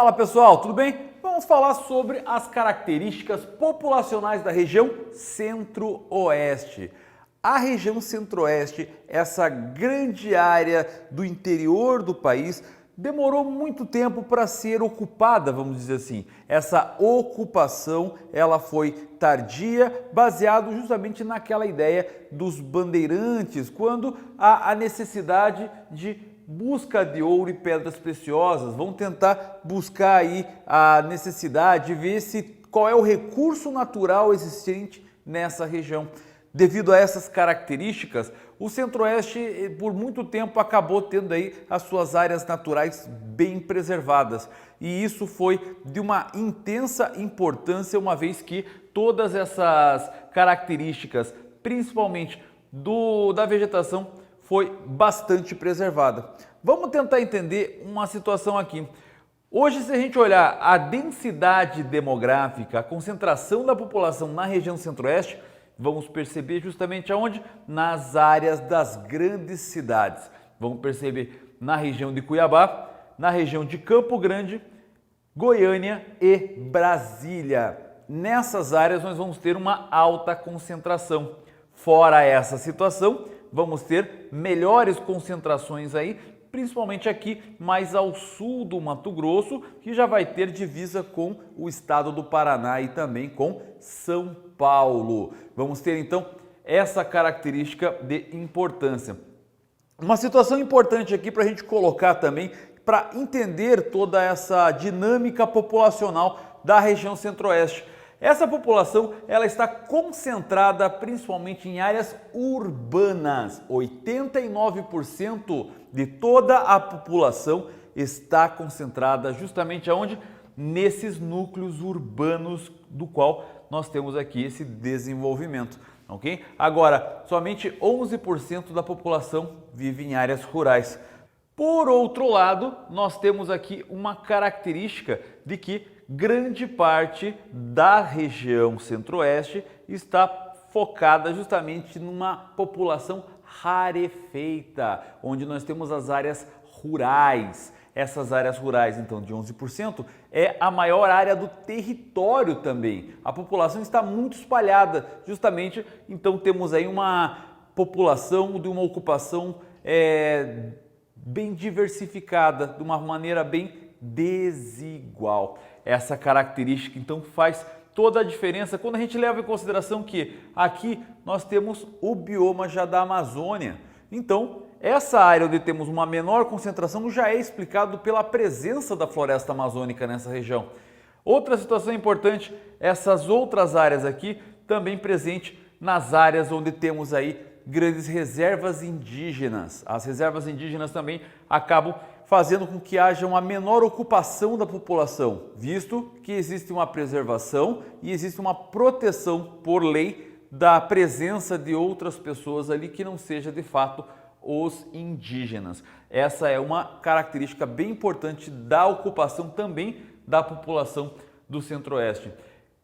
Fala pessoal, tudo bem? Vamos falar sobre as características populacionais da região Centro-Oeste. A região Centro-Oeste, essa grande área do interior do país, demorou muito tempo para ser ocupada, vamos dizer assim. Essa ocupação, ela foi tardia, baseado justamente naquela ideia dos bandeirantes, quando há a necessidade de busca de ouro e pedras preciosas. Vão tentar buscar aí a necessidade de ver qual é o recurso natural existente nessa região. Devido a essas características, o Centro-Oeste por muito tempo acabou tendo aí as suas áreas naturais bem preservadas. E isso foi de uma intensa importância, uma vez que todas essas características, principalmente da vegetação, foi bastante preservada. Vamos tentar entender uma situação aqui. Hoje, se a gente olhar a densidade demográfica, a concentração da população na região Centro-Oeste, vamos perceber justamente aonde? Nas áreas das grandes cidades. Vamos perceber na região de Cuiabá, na região de Campo Grande, Goiânia e Brasília. Nessas áreas nós vamos ter uma alta concentração. Fora essa situação, vamos ter melhores concentrações aí, principalmente aqui mais ao sul do Mato Grosso, que já vai ter divisa com o estado do Paraná e também com São Paulo. Vamos ter então essa característica de importância. Uma situação importante aqui para a gente colocar também, para entender toda essa dinâmica populacional da região Centro-Oeste. Essa população, ela está concentrada principalmente em áreas urbanas. 89% de toda a população está concentrada justamente aonde? Nesses núcleos urbanos do qual nós temos aqui esse desenvolvimento, ok? Agora, somente 11% da população vive em áreas rurais. Por outro lado, nós temos aqui uma característica de que grande parte da região Centro-Oeste está focada justamente numa população rarefeita, onde nós temos as áreas rurais. Essas áreas rurais, então, de 11%, é a maior área do território também. A população está muito espalhada, justamente, então temos aí uma população de uma ocupação bem diversificada, de uma maneira bem desigual. Essa característica então faz toda a diferença quando a gente leva em consideração que aqui nós temos o bioma já da Amazônia. Então, essa área onde temos uma menor concentração já é explicado pela presença da floresta amazônica nessa região. Outra situação importante, essas outras áreas aqui também presentes nas áreas onde temos aí grandes reservas indígenas. As reservas indígenas também acabam fazendo com que haja uma menor ocupação da população, visto que existe uma preservação e existe uma proteção por lei da presença de outras pessoas ali que não seja de fato os indígenas. Essa é uma característica bem importante da ocupação também da população do Centro-Oeste.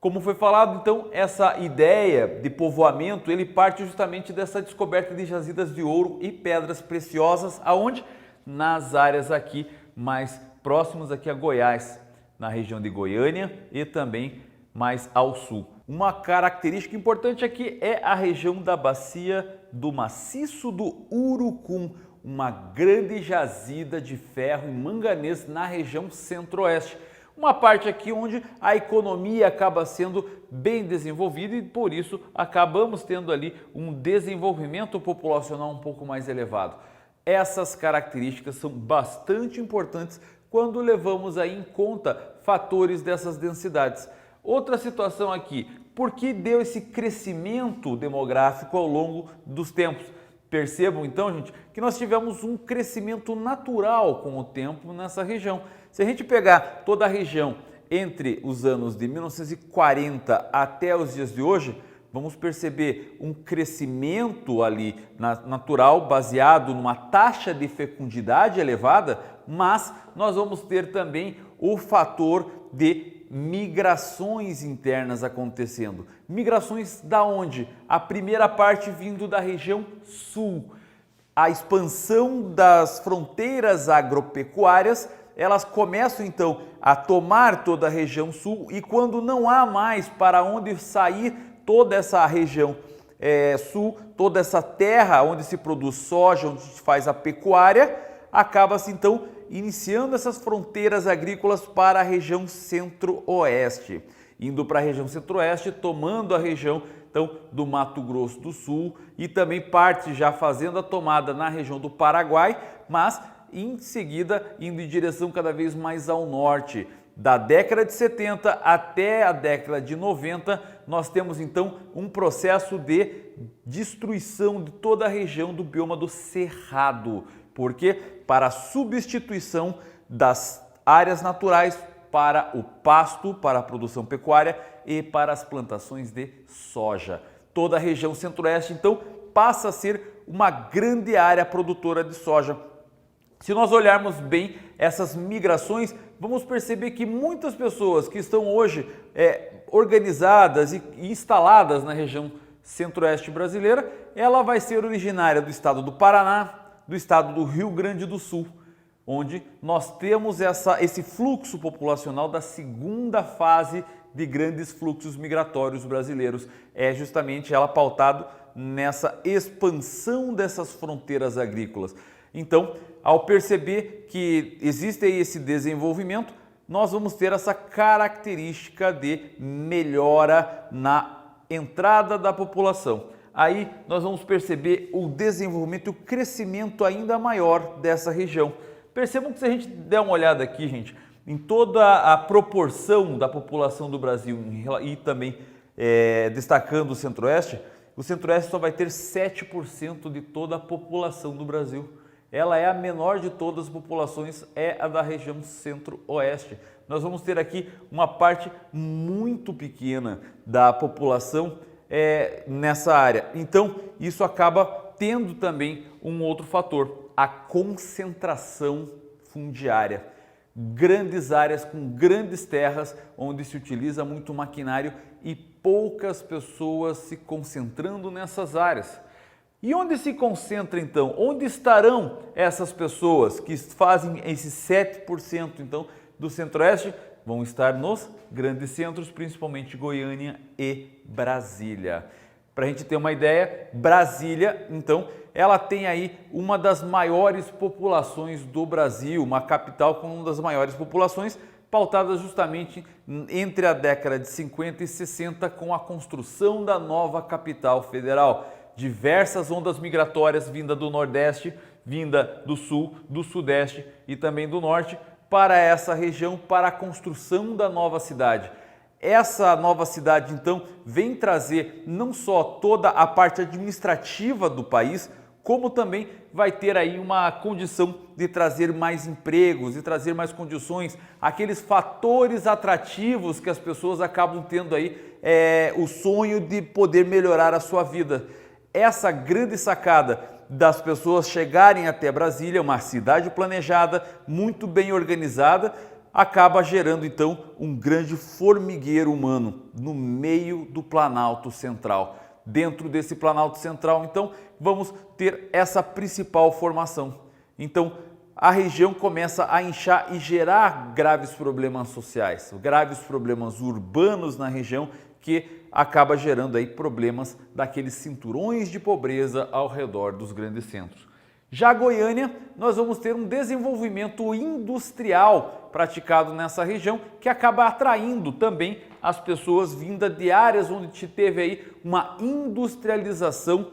Como foi falado, então, essa ideia de povoamento, ele parte justamente dessa descoberta de jazidas de ouro e pedras preciosas, aonde? Nas áreas aqui mais próximas aqui a Goiás, na região de Goiânia e também mais ao sul. Uma característica importante aqui é a região da bacia do maciço do Urucum, uma grande jazida de ferro e manganês na região Centro-Oeste. Uma parte aqui onde a economia acaba sendo bem desenvolvida e por isso acabamos tendo ali um desenvolvimento populacional um pouco mais elevado. Essas características são bastante importantes quando levamos aí em conta fatores dessas densidades. Outra situação aqui, por que deu esse crescimento demográfico ao longo dos tempos? Percebam então, gente, que nós tivemos um crescimento natural com o tempo nessa região. Se a gente pegar toda a região entre os anos de 1940 até os dias de hoje, vamos perceber um crescimento ali natural baseado numa taxa de fecundidade elevada, mas nós vamos ter também o fator de migrações internas acontecendo. Migrações da onde? A primeira parte vindo da região sul. A expansão das fronteiras agropecuárias elas começam então a tomar toda a região sul, e quando não há mais para onde sair toda essa região sul, toda essa terra onde se produz soja, onde se faz a pecuária, acaba-se então iniciando essas fronteiras agrícolas para a região centro-oeste, indo para a região centro-oeste, tomando a região então do Mato Grosso do Sul e também parte já fazendo a tomada na região do Paraguai, mas em seguida indo em direção cada vez mais ao norte. Da década de 70 até a década de 90, nós temos então um processo de destruição de toda a região do bioma do Cerrado. Por quê? Para a substituição das áreas naturais para o pasto, para a produção pecuária e para as plantações de soja. Toda a região centro-oeste, então, passa a ser uma grande área produtora de soja. Se nós olharmos bem essas migrações, vamos perceber que muitas pessoas que estão hoje organizadas e instaladas na região centro-oeste brasileira, ela vai ser originária do estado do Paraná, do estado do Rio Grande do Sul, onde nós temos esse fluxo populacional da segunda fase de grandes fluxos migratórios brasileiros. É justamente ela pautado nessa expansão dessas fronteiras agrícolas. Então, ao perceber que existe aí esse desenvolvimento, nós vamos ter essa característica de melhora na entrada da população. Aí nós vamos perceber o desenvolvimento e o crescimento ainda maior dessa região. Percebam que se a gente der uma olhada aqui, gente, em toda a proporção da população do Brasil e também destacando o Centro-Oeste só vai ter 7% de toda a população do Brasil. Ela é a menor de todas as populações, é a da região Centro-Oeste. Nós vamos ter aqui uma parte muito pequena da população nessa área. Então, isso acaba tendo também um outro fator, a concentração fundiária. Grandes áreas com grandes terras, onde se utiliza muito maquinário e poucas pessoas se concentrando nessas áreas. E onde se concentra então? Onde estarão essas pessoas que fazem esses 7% então do Centro-Oeste? Vão estar nos grandes centros, principalmente Goiânia e Brasília. Para a gente ter uma ideia, Brasília, então, ela tem aí uma das maiores populações do Brasil, uma capital com uma das maiores populações, pautada justamente entre a década de 50 e 60 com a construção da nova capital federal. Diversas ondas migratórias vinda do Nordeste, vinda do Sul, do Sudeste e também do Norte para essa região, para a construção da nova cidade. Essa nova cidade, então, vem trazer não só toda a parte administrativa do país, como também vai ter aí uma condição de trazer mais empregos, de trazer mais condições, aqueles fatores atrativos que as pessoas acabam tendo aí, o sonho de poder melhorar a sua vida. Essa grande sacada das pessoas chegarem até Brasília, uma cidade planejada, muito bem organizada, acaba gerando então um grande formigueiro humano no meio do Planalto Central. Dentro desse Planalto Central, então, vamos ter essa principal formação. Então, a região começa a inchar e gerar graves problemas sociais, graves problemas urbanos na região, que acaba gerando aí problemas daqueles cinturões de pobreza ao redor dos grandes centros. Já Goiânia, nós vamos ter um desenvolvimento industrial praticado nessa região, que acaba atraindo também as pessoas vindas de áreas onde teve aí uma industrialização,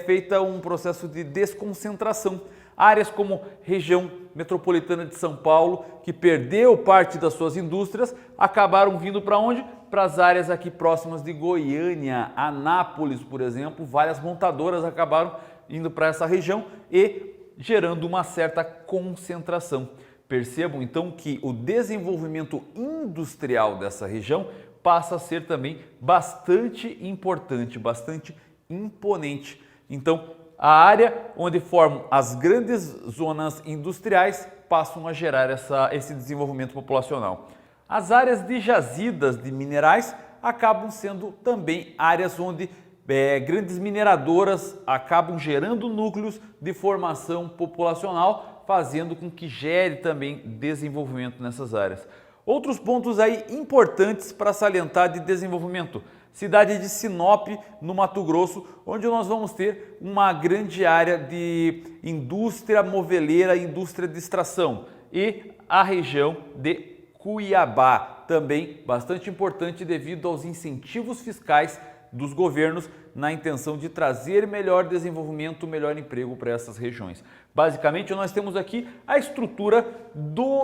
feita um processo de desconcentração. Áreas como região metropolitana de São Paulo, que perdeu parte das suas indústrias, acabaram vindo para onde? Para as áreas aqui próximas de Goiânia, Anápolis, por exemplo. Várias montadoras acabaram indo para essa região e gerando uma certa concentração. Percebam então que o desenvolvimento industrial dessa região passa a ser também bastante importante, bastante imponente. Então, a área onde formam as grandes zonas industriais passam a gerar esse desenvolvimento populacional. As áreas de jazidas de minerais acabam sendo também áreas onde grandes mineradoras acabam gerando núcleos de formação populacional, fazendo com que gere também desenvolvimento nessas áreas. Outros pontos aí importantes para salientar de desenvolvimento. Cidade de Sinop, no Mato Grosso, onde nós vamos ter uma grande área de indústria moveleira, indústria de extração, e a região de Cuiabá, também bastante importante devido aos incentivos fiscais dos governos na intenção de trazer melhor desenvolvimento, melhor emprego para essas regiões. Basicamente, nós temos aqui a estrutura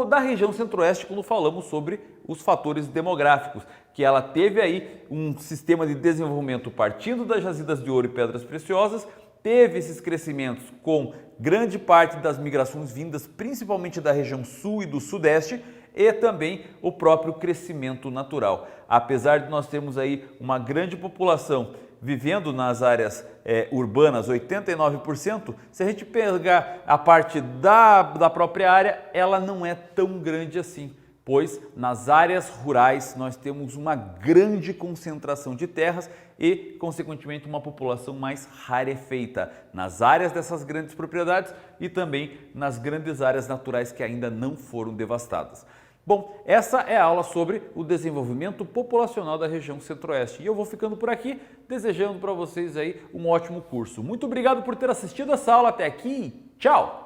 da região centro-oeste quando falamos sobre os fatores demográficos, que ela teve aí um sistema de desenvolvimento partindo das jazidas de ouro e pedras preciosas, teve esses crescimentos com grande parte das migrações vindas principalmente da região sul e do sudeste, e também o próprio crescimento natural. Apesar de nós termos aí uma grande população vivendo nas áreas urbanas, 89%, se a gente pegar a parte da própria área, ela não é tão grande assim, pois nas áreas rurais nós temos uma grande concentração de terras e, consequentemente, uma população mais rarefeita nas áreas dessas grandes propriedades e também nas grandes áreas naturais que ainda não foram devastadas. Bom, essa é a aula sobre o desenvolvimento populacional da região centro-oeste e eu vou ficando por aqui desejando para vocês aí um ótimo curso. Muito obrigado por ter assistido essa aula até aqui. Tchau!